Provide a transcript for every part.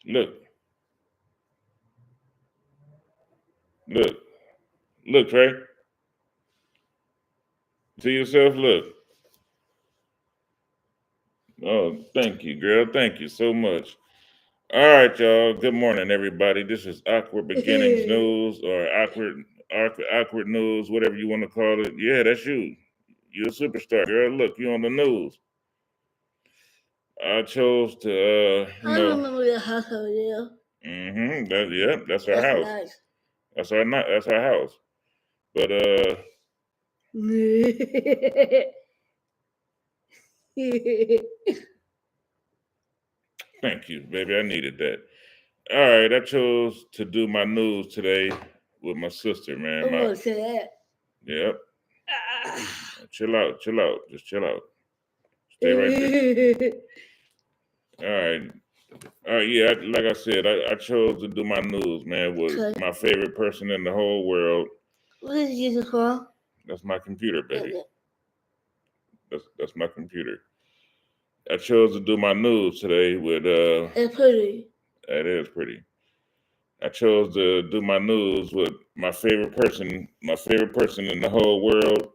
Look, look, look, Trey. See yourself. Look. Oh, thank you, girl. Thank you so much. All right, y'all. Good morning, everybody. This is Awkward Beginnings News or awkward news, whatever you want to call it. Yeah, that's you. You're a superstar, girl. Look, you on the news. I chose to, I remember your house over there. That's our house. Nice. That's our house. But thank you, baby. I needed that. All right, I chose to do my news today with my sister, man. I'm gonna say that. Yep. Chill out. Just chill out. Stay right there. All right. Yeah, like I said, I chose to do my news, man, with my favorite person in the whole world. What is this called? That's my computer, baby. That's my computer. I chose to do my news today with It's pretty. That is pretty. I chose to do my news with my favorite person in the whole world.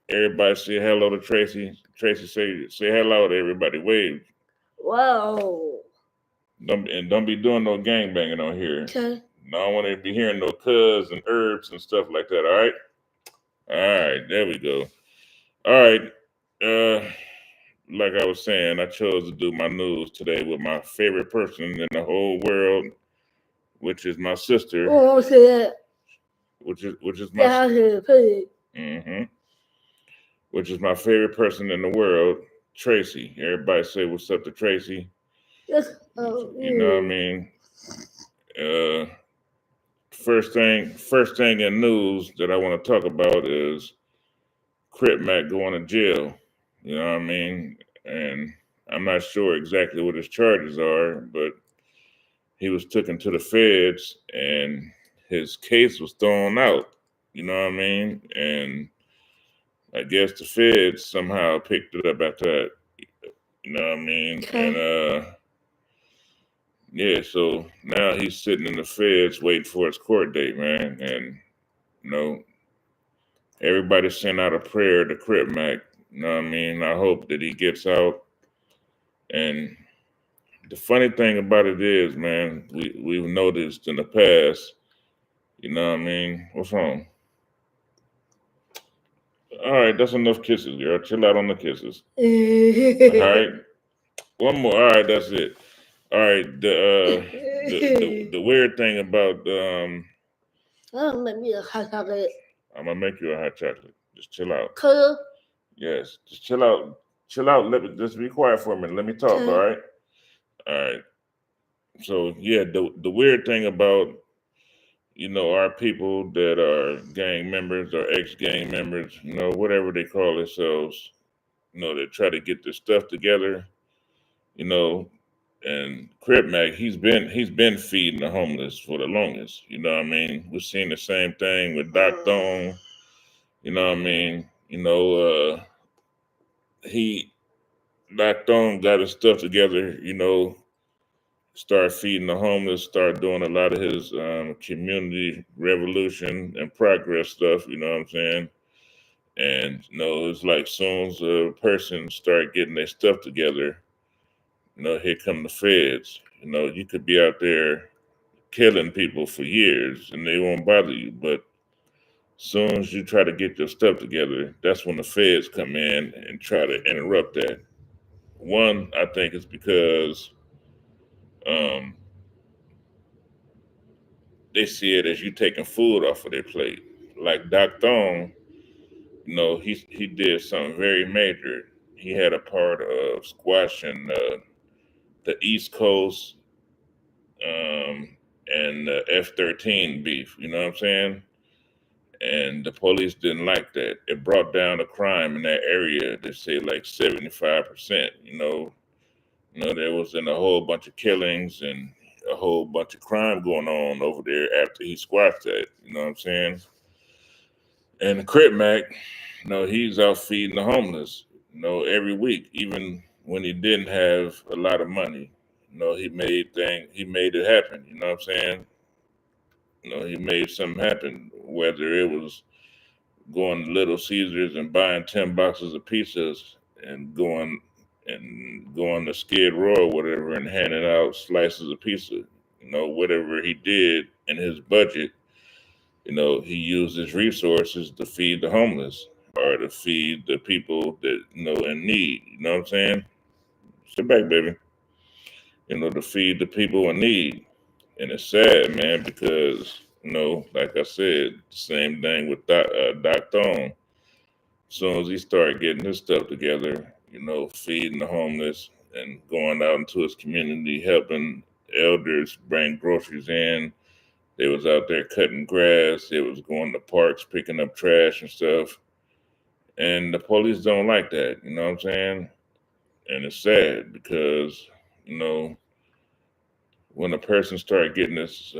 Everybody say hello to Tracy. Tracy say hello to everybody. Wave. Wow. Don't be doing no gang banging on here. Okay. No, I don't want to be hearing no cuz and herbs and stuff like that. All right. All right. There we go. All right. Like I was saying, I chose to do my news today with my favorite person in the whole world, which is my sister. Oh, I'll say that. Which is my pretty. Which is my favorite person in the world, Tracy. Everybody say what's up to Tracy. Yes. You know what I mean? First thing in news that I want to talk about is Crip Mac going to jail. You know what I mean? And I'm not sure exactly what his charges are, but he was taken to the feds and his case was thrown out. You know what I mean? And I guess the feds somehow picked it up after that. You know what I mean? Okay. And yeah, so now he's sitting in the feds waiting for his court date, man. And everybody sent out a prayer to Crip Mac. You know what I mean? I hope that he gets out. And the funny thing about it is, man, we've noticed in the past, you know what I mean? What's wrong? All right, that's enough kisses, girl. Chill out on the kisses. All right. One more. All right, that's it. All right. The weird thing about I'll make me a hot chocolate. I'm gonna make you a hot chocolate. Just chill out. Color? Yes. Just chill out. Chill out. Just be quiet for a minute. Let me talk. Okay. All right. All right. So yeah, the weird thing about our people that are gang members or ex-gang members, whatever they call themselves, they try to get their stuff together, and Crip Mac, he's been feeding the homeless for the longest. You know what I mean? We're seeing the same thing with Doc Thone. You know what I mean? He Doc Thone got his stuff together. Start feeding the homeless. Start doing a lot of his community revolution and progress stuff. You know what I'm saying? And it's like soon as a person start getting their stuff together, here come the feds. You could be out there killing people for years and they won't bother you. But soon as you try to get your stuff together, that's when the feds come in and try to interrupt that. One, I think it's because they see it as you taking food off of their plate. Like Doc Thone, he did something very major. He had a part of squashing the East Coast and the F-13 beef. You know what I'm saying? And the police didn't like that. It brought down the crime in that area. They say like 75%. There was in a whole bunch of killings and a whole bunch of crime going on over there after he squashed that. You know what I'm saying? And Crip Mac, he's out feeding the homeless, every week, even when he didn't have a lot of money. he made it happen. You know what I'm saying? He made something happen. Whether it was going to Little Caesars and buying 10 boxes of pizzas and going to Skid Row or whatever and handing out slices of pizza. Whatever he did in his budget, he used his resources to feed the homeless or to feed the people that in need. You know what I'm saying? Sit back, baby. To feed the people in need. And it's sad, man, because like I said, the same thing with Doc Thone. As soon as he started getting his stuff together, feeding the homeless and going out into his community, helping elders bring groceries in. They was out there cutting grass. They was going to parks, picking up trash and stuff. And the police don't like that, you know what I'm saying? And it's sad because, when a person started getting his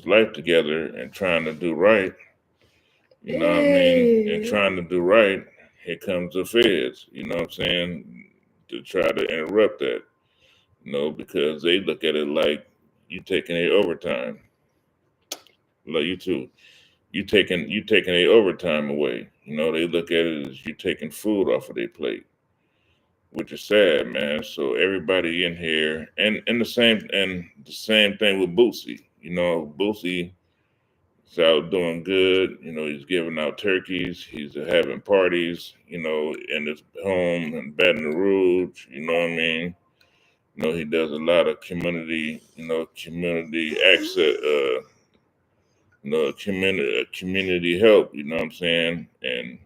life together and trying to do right, you know what I mean? And trying to do right, here comes the feds, you know what I'm saying? To try to interrupt that, because they look at it like you taking a overtime. Like you too. You taking a overtime away. They look at it as you taking food off of their plate, which is sad, man. So everybody in here, and the same thing with Boosie. Boosie is out doing good. He's giving out turkeys. He's having parties. In his home in Baton Rouge. You know what I mean? He does a lot of community access. Community help. You know what I'm saying? And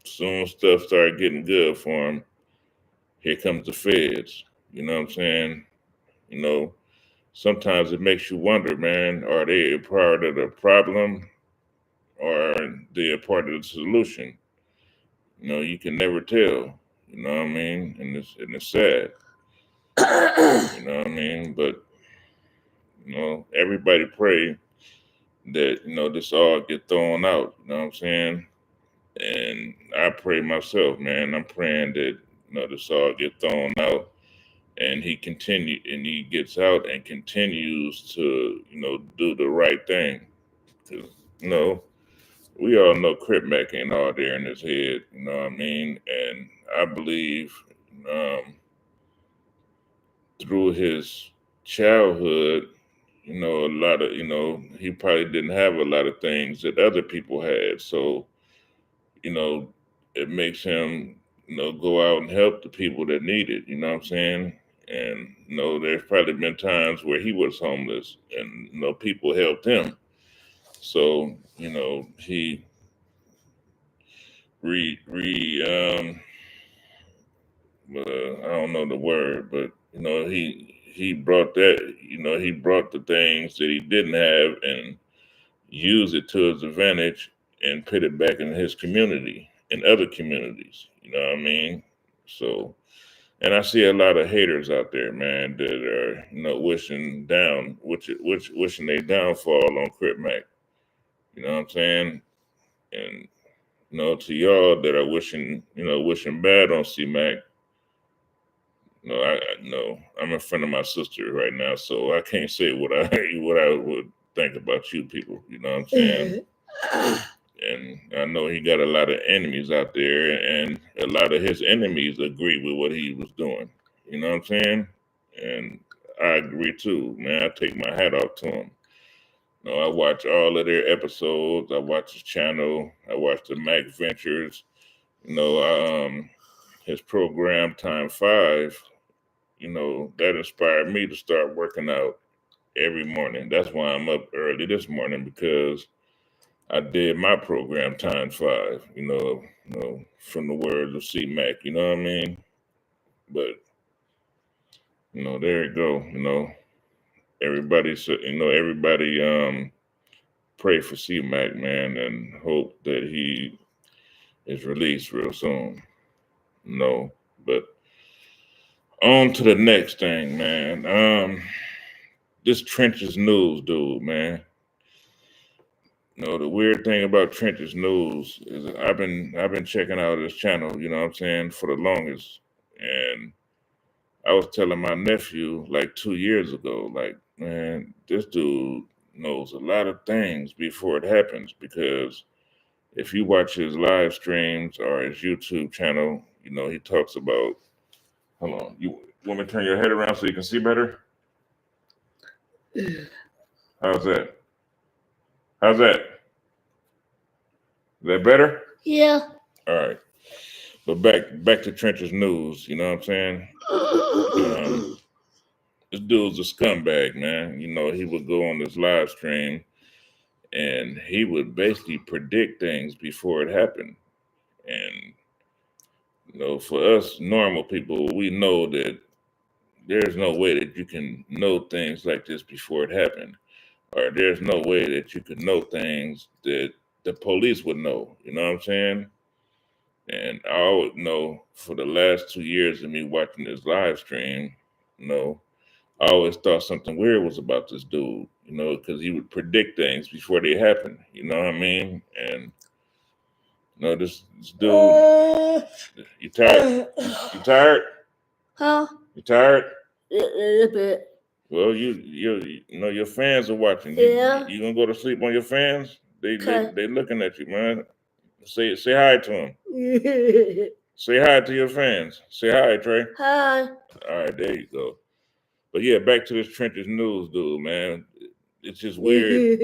soon stuff started getting good for him. Here comes the feds. You know what I'm saying? Sometimes it makes you wonder, man, are they a part of the problem or are they a part of the solution? You can never tell. You know what I mean? And it's sad. You know what I mean? But everybody pray that this all get thrown out. You know what I'm saying? And I pray myself, man. I'm praying that this all get thrown out, and he gets out and continues to do the right thing. Because we all know Crip Mac ain't all there in his head. You know what I mean? And I believe through his childhood, a lot of he probably didn't have a lot of things that other people had. So it makes him, go out and help the people that need it. You know what I'm saying? And, there's probably been times where he was homeless and, people helped him. So, he I don't know the word, but, he brought that, he brought the things that he didn't have and used it to his advantage and put it back in his community and other communities. You know what I mean? So, and I see a lot of haters out there, man, that are wishing they downfall on Crip Mac. You know what I'm saying? And to y'all that are wishing bad on C Mac. I'm in front of my sister right now, so I can't say what I would think about you people. You know what I'm saying? And I know he got a lot of enemies out there, and a lot of his enemies agree with what he was doing. You know what I'm saying? And I agree too, man. I take my hat off to him. I watch all of their episodes. I watch his channel. I watch the Mac Ventures. His program Time 5. That inspired me to start working out every morning. That's why I'm up early this morning, because I did my program Times 5, from the words of C Mac, you know what I mean? But, there you go, everybody pray for C Mac, man, and hope that he is released real soon. But on to the next thing, man. This Trenches News dude, man. The weird thing about Trenches News is I've been checking out his channel, you know what I'm saying, for the longest. And I was telling my nephew like 2 years ago, like, man, this dude knows a lot of things before it happens because if you watch his live streams or his YouTube channel, he talks about. Hold on, you want me to turn your head around so you can see better? How's that? How's that? Is that better? Yeah. All right. But back to Trench's news. You know what I'm saying? This dude's a scumbag, man. He would go on this live stream and he would basically predict things before it happened. And for us normal people, we know that there's no way that you can know things like this before it happened, or there's no way that you could know things that the police would know. You know what I'm saying? And I always know for the last 2 years of me watching this live stream, you know, I always thought something weird was about this dude, because he would predict things before they happen. You know what I mean? And this dude, you tired? You tired? Huh? You tired? A little bit. Well, your fans are watching. Yeah. You gonna go to sleep on your fans? They Okay. they looking at you, man. Say hi to them. Say hi to your fans. Say hi, Trey. Hi. All right, there you go. But yeah, back to this Trenches news dude, man. It's just weird.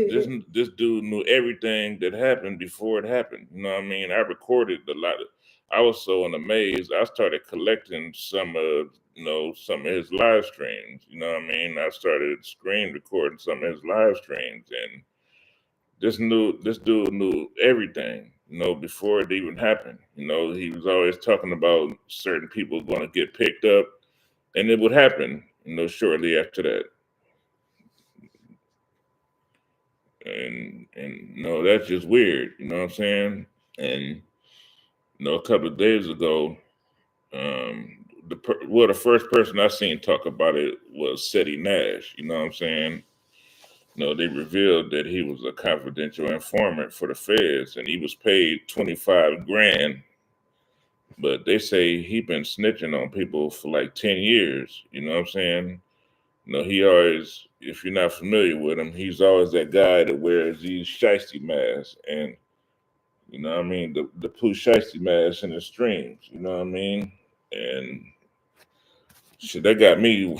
This dude knew everything that happened before it happened. You know what I mean? I recorded a lot of. I was so in a maze. I started collecting some of his live streams. You know what I mean? I started screen recording some of his live streams, and this dude knew everything. Before it even happened. He was always talking about certain people going to get picked up, and it would happen. Shortly after that. And no, that's just weird. You know what I'm saying? And a couple of days ago, the first person I seen talk about it was Seti Nash. You know what I'm saying? They revealed that he was a confidential informant for the feds, and he was paid 25 grand. But they say he been snitching on people for like 10 years. You know what I'm saying? He always, if you're not familiar with him, he's always that guy that wears these shiesty masks, and what I mean, the Pooh shiesty masks in the streams. You know what I mean? And shit, that got me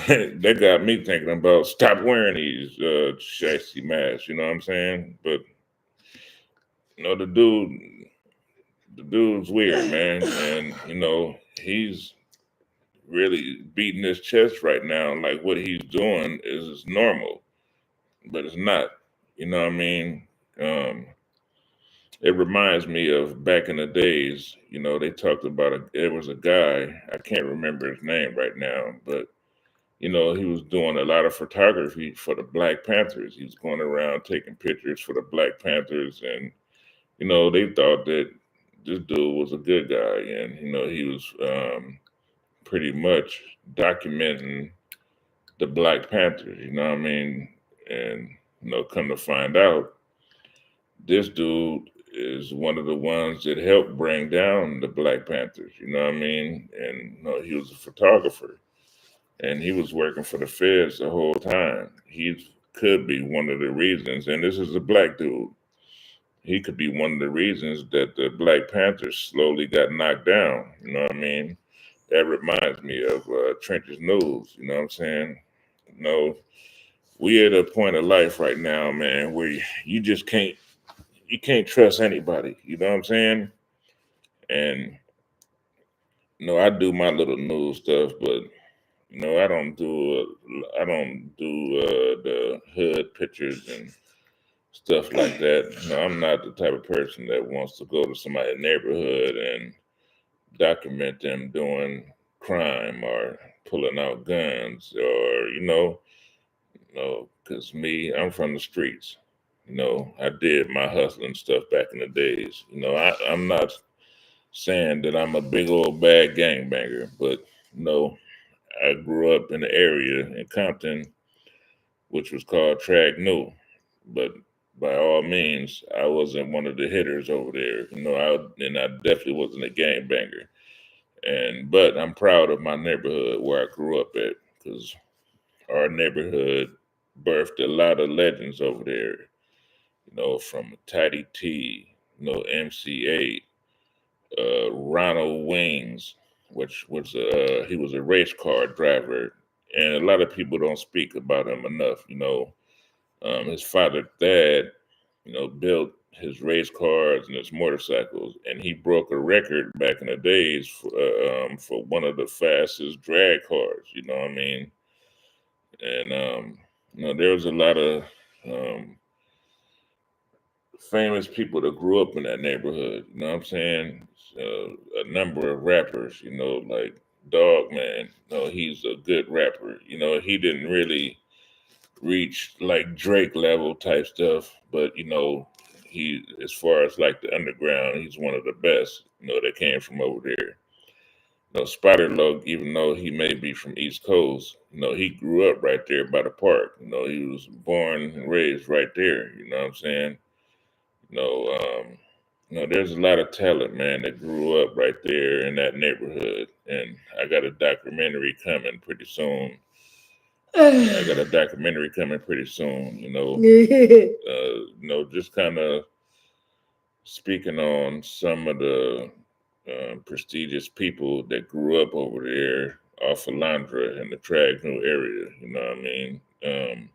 thinking about stop wearing these shiesty masks. You know what I'm saying? But the dude's weird, man, and he's really beating his chest right now. Like what he's doing is normal, but it's not. You know what I mean? Um, it reminds me of back in the days. They talked about it was a guy. I can't remember his name right now, but he was doing a lot of photography for the Black Panthers. He was going around taking pictures for the Black Panthers, and they thought that this dude was a good guy, and he was pretty much documenting the Black Panthers. You know what I mean? And come to find out, this dude is one of the ones that helped bring down the Black Panthers. You know what I mean? And he was a photographer, and he was working for the feds the whole time. He could be one of the reasons, and this is a black dude. He could be one of the reasons that the Black Panthers slowly got knocked down. You know what I mean? That reminds me of Trench's News. You know what I'm saying? We at a point of life right now, man, where you just can't trust anybody. You know what I'm saying? And I do my little news stuff, but I don't do the hood pictures and stuff like that. I'm not the type of person that wants to go to somebody's neighborhood and document them doing crime or pulling out guns or because I'm from the streets. I did my hustling stuff back in the days. I'm not saying that I'm a big old bad gangbanger, but I grew up in the area in Compton, which was called Track New. But by all means, I wasn't one of the hitters over there. I definitely wasn't a gangbanger. But I'm proud of my neighborhood where I grew up at because our neighborhood birthed a lot of legends over there. From Tidy T, MC8, Ronald Wings, which was he was a race car driver, and a lot of people don't speak about him enough. His father Thad, built his race cars and his motorcycles, and he broke a record back in the days for one of the fastest drag cars. You know what I mean? And there was a lot of um, famous people that grew up in that neighborhood. You know what I'm saying? A number of rappers. Like Dog Man. He's a good rapper. He didn't really reach like Drake level type stuff, but he, as far as like the underground, he's one of the best. That came from over there. Spider Loc, even though he may be from East Coast, he grew up right there by the park. He was born and raised right there. You know what I'm saying? You know, um, there's a lot of talent, man, that grew up right there in that neighborhood. And I got a documentary coming pretty soon. I got a documentary coming pretty soon. Just kind of speaking on some of the prestigious people that grew up over there off of Landra in the Tragno area. You know what I mean? And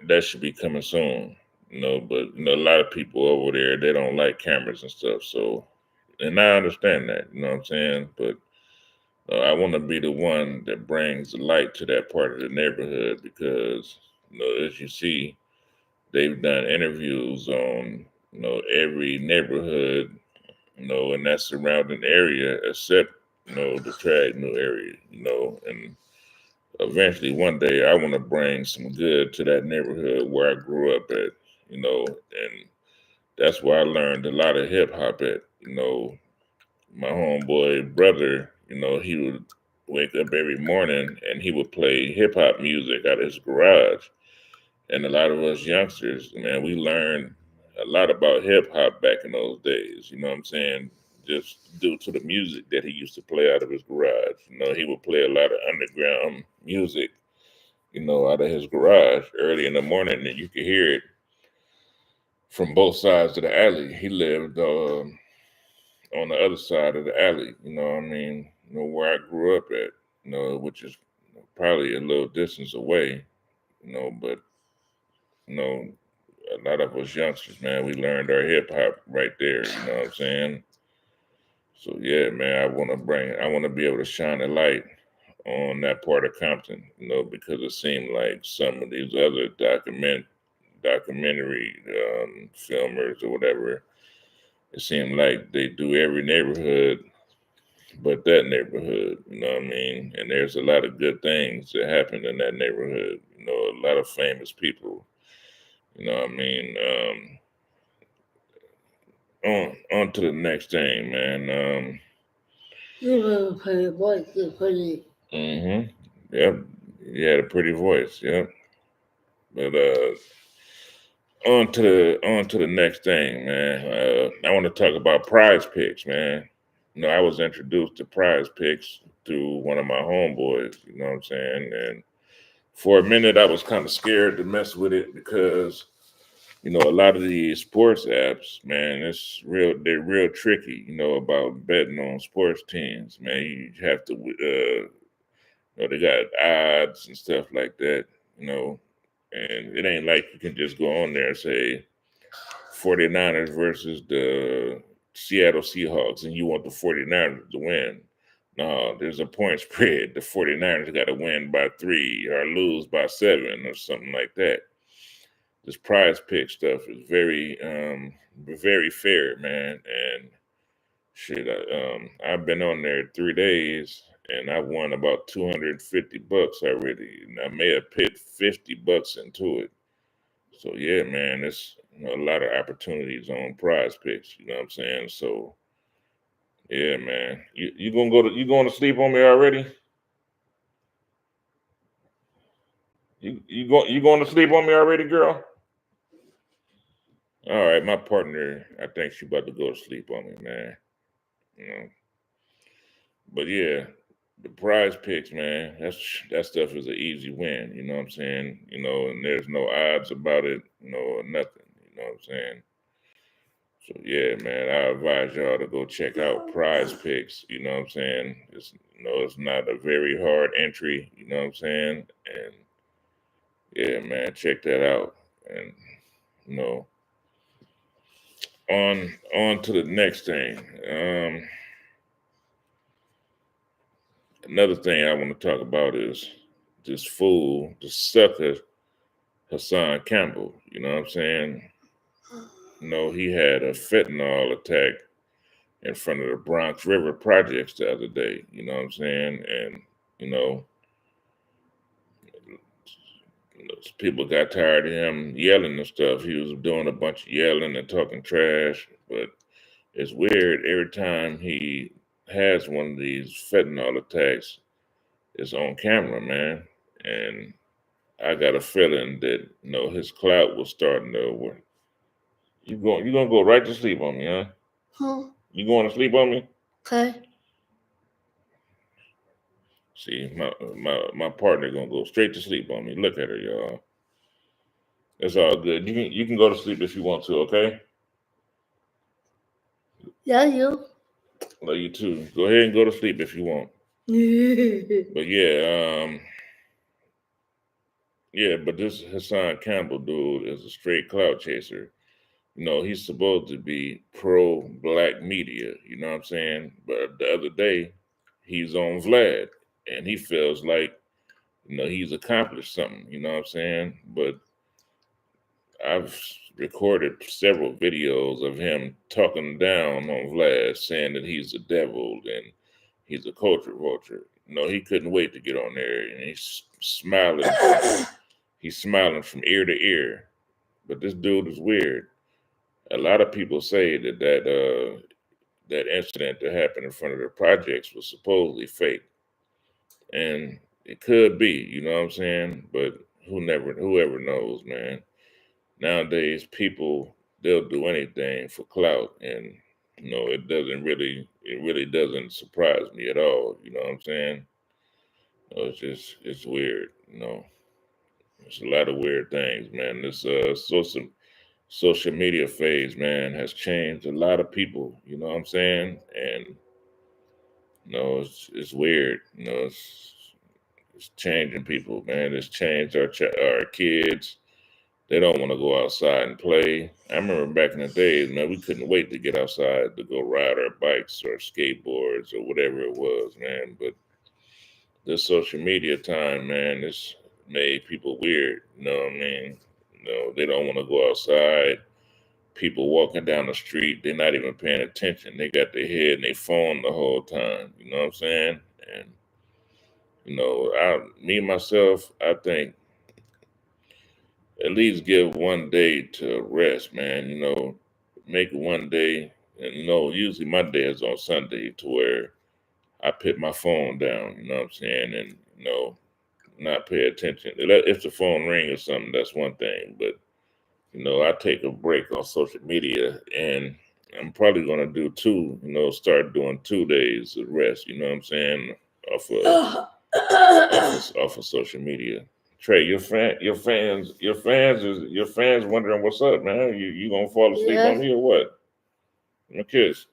that should be coming soon. But a lot of people over there, they don't like cameras and stuff. So, and I understand that. You know what I'm saying? But I want to be the one that brings the light to that part of the neighborhood because, as you see, they've done interviews on, every neighborhood, in that surrounding area except, the Tragno area, and eventually one day I want to bring some good to that neighborhood where I grew up at, and that's where I learned a lot of hip hop at, my homeboy brother, he would wake up every morning and he would play hip hop music out of his garage. And a lot of us youngsters, man, we learned a lot about hip hop back in those days. You know what I'm saying? Just due to the music that he used to play out of his garage. He would play a lot of underground music, out of his garage early in the morning, and you could hear it from both sides of the alley. He lived on the other side of the alley. You know what I mean? Where I grew up at. Which is probably a little distance away. But you know, a lot of us youngsters, man, we learned our hip hop right there. You know what I'm saying? So yeah, man, I want to be able to shine a light on that part of Compton, because it seemed like some of these other documentary filmers or whatever, it seemed like they do every neighborhood but that neighborhood. You know what I mean? And there's a lot of good things that happen in that neighborhood. A lot of famous people. You know what I mean? On to the next thing, man. You have a pretty voice, you're pretty. Yep. He had a pretty voice. Yep. But on to the next thing, man. I want to talk about Prize Picks, man. I was introduced to Prize Picks through one of my homeboys. You know what I'm saying? And for a minute, I was kind of scared to mess with it because a lot of these sports apps, man, they're real tricky, about betting on sports teams, man. You have to, they got odds and stuff like that, and it ain't like you can just go on there and say 49ers versus the Seattle Seahawks and you want the 49ers to win. No, there's a point spread. The 49ers got to win by 3 or lose by 7 or something like that. This Prize Pick stuff is very fair, man. And shit, I've been on there 3 days and I won about $250 already, and I may have put $50 into it. So yeah, man, it's a lot of opportunities on Prize Picks. You know what I'm saying? So yeah, man, you going to sleep on me already? You going to sleep on me already, girl? All right, my partner, I think she about to go to sleep on me, man. you know. But yeah, the prize picks, man, that stuff is an easy win. You know what I'm saying? You know, and there's no odds about it, or nothing. You know what I'm saying? So yeah, man, I advise y'all to go check out Prize Picks. You know what I'm saying? It's not a very hard entry. You know what I'm saying? And yeah, man, check that out. And you know, on to the next thing. Another thing I want to talk about is this fool, the sucker, Hassan Campbell. You know what I'm saying? He had a fentanyl attack in front of the Bronx River projects the other day. You know what I'm saying? And you know, people got tired of him yelling and stuff. He was doing a bunch of yelling and talking trash. But it's weird. Every time he has one of these fentanyl attacks, it's on camera, man. And I got a feeling that his clout was starting to. You gonna go right to sleep on me, huh? Huh? You going to sleep on me? Okay. See, my partner gonna go straight to sleep on me. Look at her, y'all. It's all good. You can go to sleep if you want to, okay? Yeah, you. Love you too. Go ahead and go to sleep if you want. But but this Hassan Campbell dude is a straight clout chaser. He's supposed to be pro black media, you know what I'm saying? But the other day, he's on Vlad and he feels like, he's accomplished something, you know what I'm saying? But I've recorded several videos of him talking down on Vlad, saying that he's the devil and he's a culture vulture. He couldn't wait to get on there and he's smiling. He's smiling from ear to ear. But this dude is weird. A lot of people say that incident that happened in front of the projects was supposedly fake, and it could be. You know what I'm saying? But whoever knows, man. Nowadays, people they'll do anything for clout, and it really doesn't surprise me at all. You know what I'm saying? It's weird. It's a lot of weird things, man. This social media phase, man, has changed a lot of people. You know what I'm saying? And it's weird. It's changing people, man. It's changed our kids. They don't want to go outside and play. I remember back in the days, man, we couldn't wait to get outside to go ride our bikes or skateboards or whatever it was, man. But this social media time, man, it's made people weird. You know what I mean? They don't want to go outside. People walking down the street, they're not even paying attention. They got their head in their phone the whole time. You know what I'm saying? And me myself, I think at least give one day to rest, man. Make one day, and usually my day is on Sunday to where I put my phone down. You know what I'm saying? And not pay attention. If the phone ring or something, that's one thing. But I take a break on social media, and I'm probably gonna do two. Start doing 2 days of rest. You know what I'm saying? Off of off of social media. Trey, your fans wondering what's up, man. You gonna fall asleep on me or what? I'm a kiss.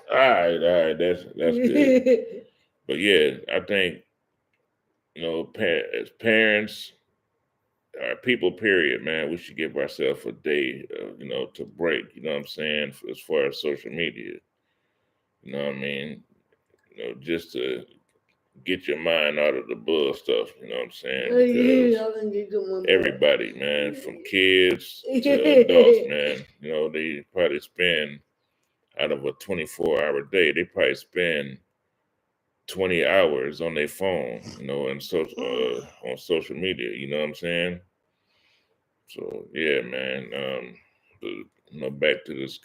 All right, that's good. But yeah, I think as parents, people, period, man, we should give ourselves a day, to break. You know what I'm saying? As far as social media, you know what I mean? Just to get your mind out of the bull stuff. You know what I'm saying? Because everybody, man, from kids to adults, man, they probably spend out of a 24-hour day, they probably spend 20 hours on their phone, and on social media. You know what I'm saying? So yeah, man. Back to this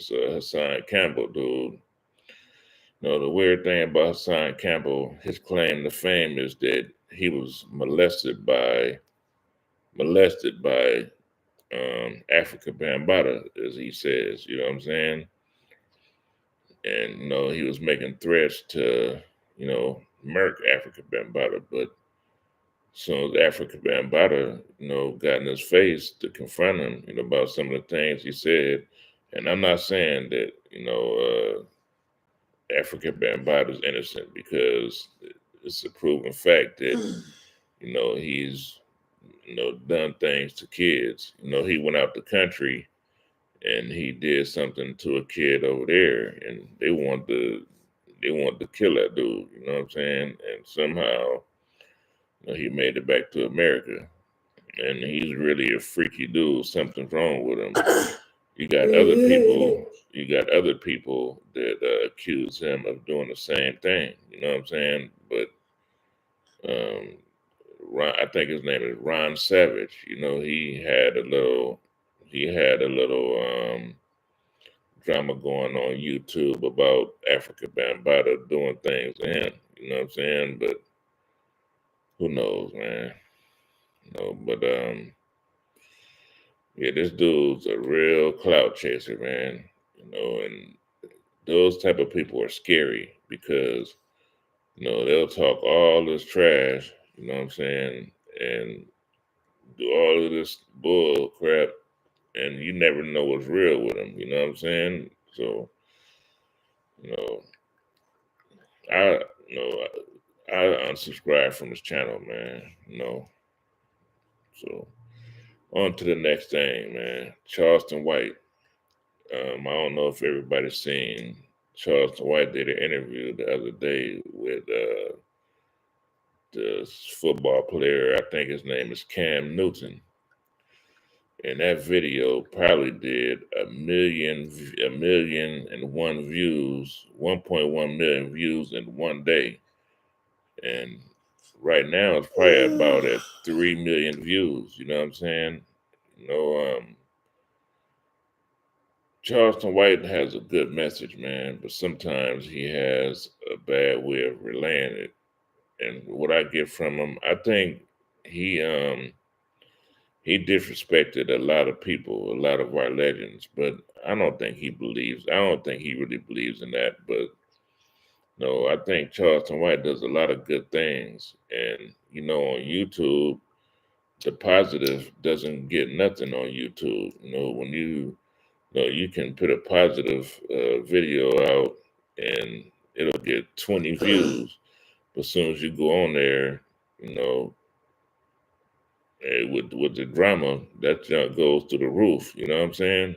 Hassan Campbell dude. The weird thing about Hassan Campbell, his claim to fame is that he was molested by Africa Bambaataa, as he says. You know what I'm saying? and he was making threats to murk Africa Bambaataa, but as soon as Africa Bambaataa got in his face to confront him about some of the things he said, and I'm not saying that Africa Bambaataa is innocent, because it's a proven fact that he's done things to kids. He went out the country and he did something to a kid over there, and they wanted to kill that dude. You know what I'm saying? And somehow he made it back to America, and he's really a freaky dude. Something's wrong with him. You got other people. You got other people that accuse him of doing the same thing. You know what I'm saying? But Ron, I think his name is Ron Savage. He had a little drama going on YouTube about Africa Bambaataa doing things to him. You know what I'm saying? But who knows, man? But yeah, this dude's a real clout chaser, man. And those type of people are scary, because they'll talk all this trash. You know what I'm saying? And do all of this bull crap, and you never know what's real with them. You know what I'm saying? So, you know, I I unsubscribed from his channel, man. So on to the next thing, man. Charleston White. I don't know if everybody's seen. Charleston White did an interview the other day with the football player. I think his name is Cam Newton. And that video probably did a million and one views, 1.1 million views in one day. And right now it's probably about at 3 million views. You know what I'm saying? Charleston White has a good message, man, but sometimes he has a bad way of relaying it. And what I get from him, I think he disrespected a lot of people, a lot of our legends, but I don't think he really believes in that. But no, I think Charleston White does a lot of good things. And, on YouTube, the positive doesn't get nothing on YouTube. When you can put a positive video out and it'll get 20 views. But as soon as you go on there, with the drama, that junk goes to the roof. You know what I'm saying?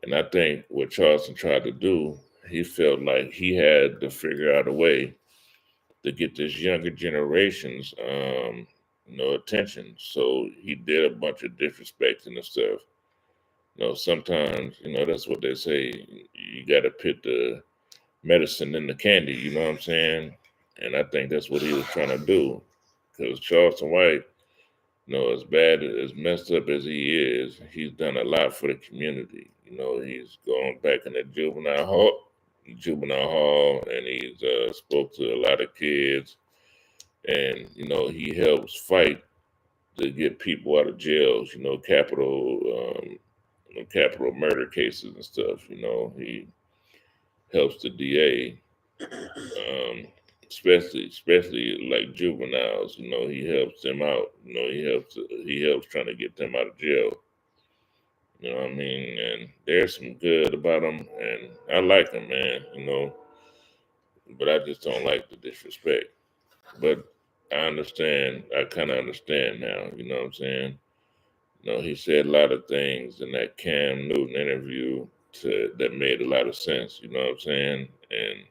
And I think what Charleston tried to do, he felt like he had to figure out a way to get this younger generation's attention. So he did a bunch of disrespecting and stuff. Sometimes, that's what they say. You got to put the medicine in the candy, you know what I'm saying? And I think that's what he was trying to do. Because Charleston White, as bad, as messed up as he is, he's done a lot for the community. He's gone back in the juvenile hall, and he's spoke to a lot of kids. And, he helps fight to get people out of jails, capital murder cases and stuff. He helps the DA, especially like juveniles. He helps them out. He helps trying to get them out of jail. You know what I mean? And there's some good about him, and I like him, man. But I just don't like the disrespect. But I understand. I kind of understand now. You know what I'm saying? He said a lot of things in that Cam Newton interview that made a lot of sense. You know what I'm saying? And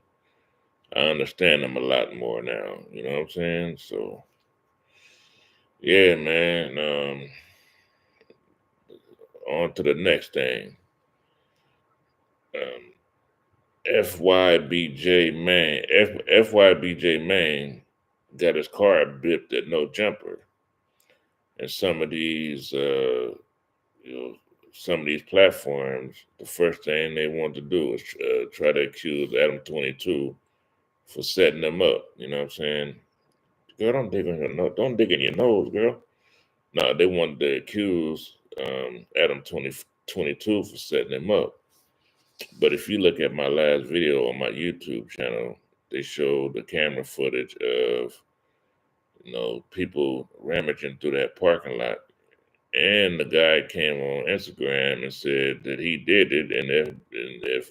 I understand him a lot more now. You know what I'm saying? So, yeah, man. On to the next thing. FYBJ Maine got his car bipped at no jumper. And some of these platforms, the first thing they want to do is try to accuse Adam 22 for setting them up. You know what I'm saying? Girl, don't dig in your nose. Don't dig in your nose, girl. No, they wanted to accuse Adam 22 for setting him up. But if you look at my last video on my YouTube channel, they show the camera footage of people rummaging through that parking lot. And the guy came on Instagram and said that he did it, and if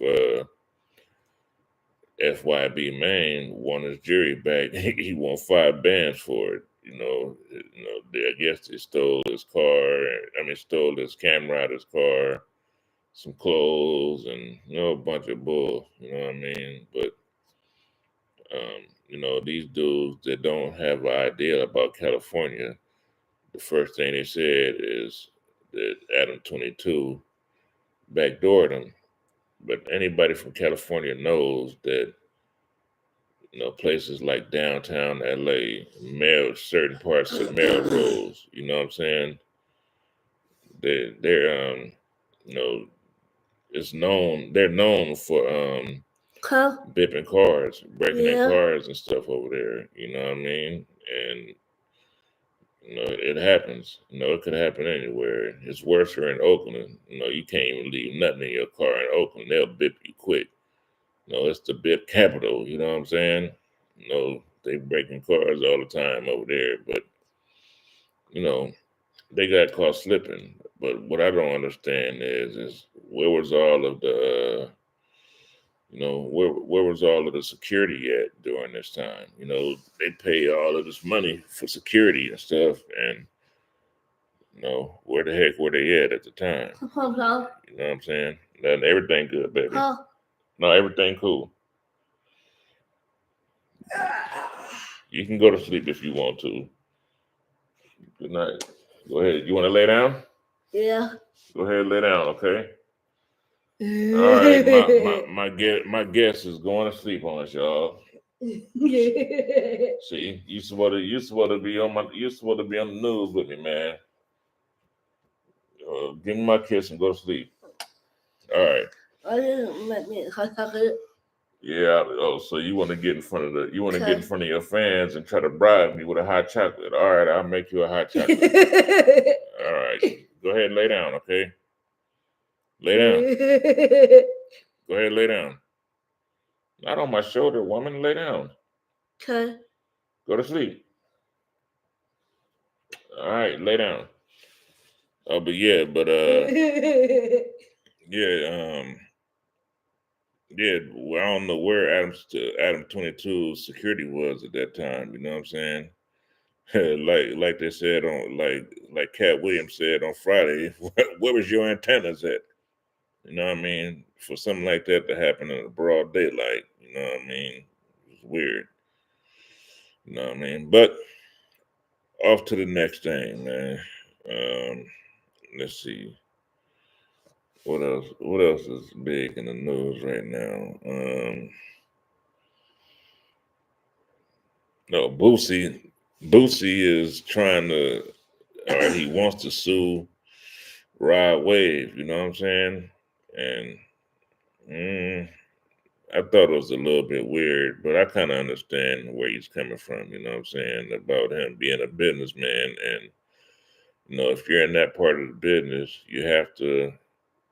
FYB Maine won his jury back, he won 5 bands for it. I guess they stole his car. Stole his camera out of his car, some clothes, and a bunch of bull. You know what I mean? But these dudes that don't have an idea about California, the first thing they said is that Adam 22 backdoored him. But anybody from California knows that places like downtown LA, certain parts of Melrose, you know what I'm saying? They're it's known. They're known for bipping cars, breaking their cars and stuff over there. You know what I mean? And it happens. It could happen anywhere. It's worse here in Oakland. You can't even leave nothing in your car in Oakland. They'll bip you quick. It's the bip capital. You know what I'm saying? They breaking cars all the time over there, but they got caught slipping. But what I don't understand is where was all of the where was all of the security at during this time? They pay all of this money for security and stuff, and where the heck were they at the time? You know what I'm saying? Then everything good, baby. No, everything cool. You can go to sleep if you want to. Good night. Go ahead. You want to lay down? Yeah. Go ahead and lay down, okay? All right, my guest is going to sleep on us, y'all. See, you supposed to be on the news with me, man. Give me my kiss and go to sleep. All right. Yeah. Oh, so you want to get in front of your fans and try to bribe me with a hot chocolate? All right, I'll make you a hot chocolate. All right. Go ahead and lay down, okay? Lay down. Go ahead and lay down. Not on my shoulder, woman. Lay down. Okay. Go to sleep. All right, lay down. Oh, but yeah, well, I don't know where Adam 22's security was at that time. You know what I'm saying? like they said like Cat Williams said on Friday, where was your antennas at? You know what I mean? For something like that to happen in the broad daylight, you know what I mean? It's weird. You know what I mean? But off to the next thing, man. Let's see. What else? What else is big in the news right now? No, Boosie is trying to, or he wants to sue Rod Wave. You know what I'm saying? And I thought it was a little bit weird, but I kind of understand where he's coming from. You know what I'm saying, about him being a businessman, and if you're in that part of the business, you have to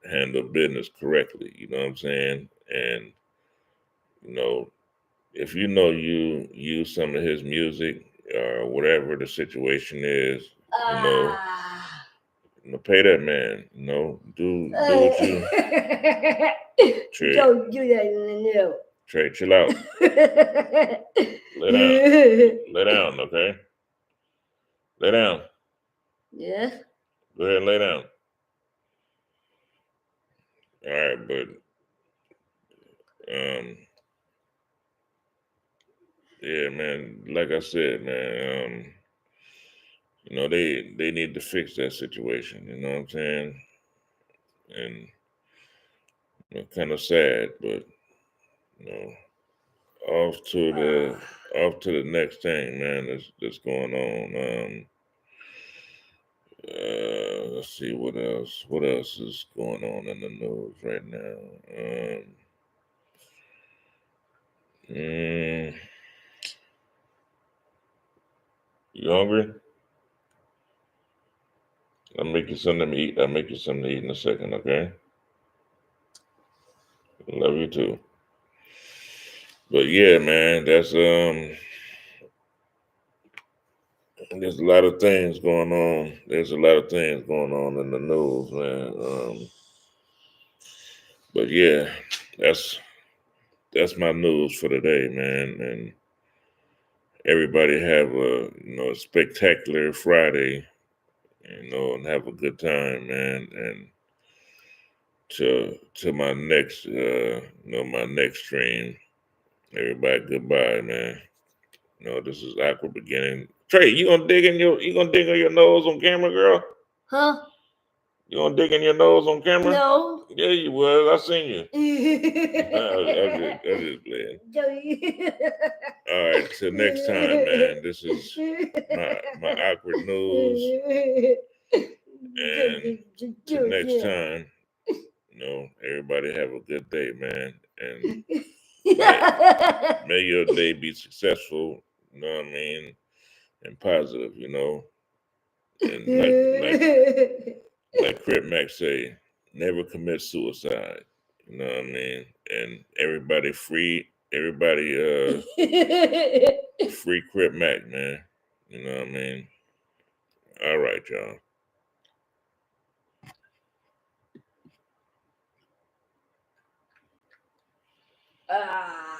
handle business correctly. You know what I'm saying? And if you use some of his music or whatever the situation is, pay that man. Do what you. Trey, don't do that, Trey, chill out. Lay down. Lay down, okay? Lay down. Yeah. Go ahead and lay down. All right, but yeah, man. Like I said, man. They need to fix that situation. You know what I'm saying? And kind of sad, but off to the next thing, man. That's going on. Let's see what else. What else is going on in the news right now? You hungry? I'll make you something to eat. I'll make you something to eat in a second, okay? Love you too. But yeah, man, there's a lot of things going on. There's a lot of things going on in the news, man. But yeah, that's that's my news for today, man. And everybody have a spectacular Friday, and have a good time, man. And to my next my next stream, everybody goodbye, man. This is awkward beginning. Trey, you gonna dig in your nose on camera, girl? Huh? You gonna dig in your nose on camera? No. Yeah, you was. I seen you. I just playing. All right, till next time, man. This is my awkward news, and till next time, everybody have a good day, man, and may your day be successful. You know what I mean, and positive. And like Crip Mac say, never commit suicide. You know what I mean? And everybody free Crip Mac, man. You know what I mean? All right, y'all. Ah.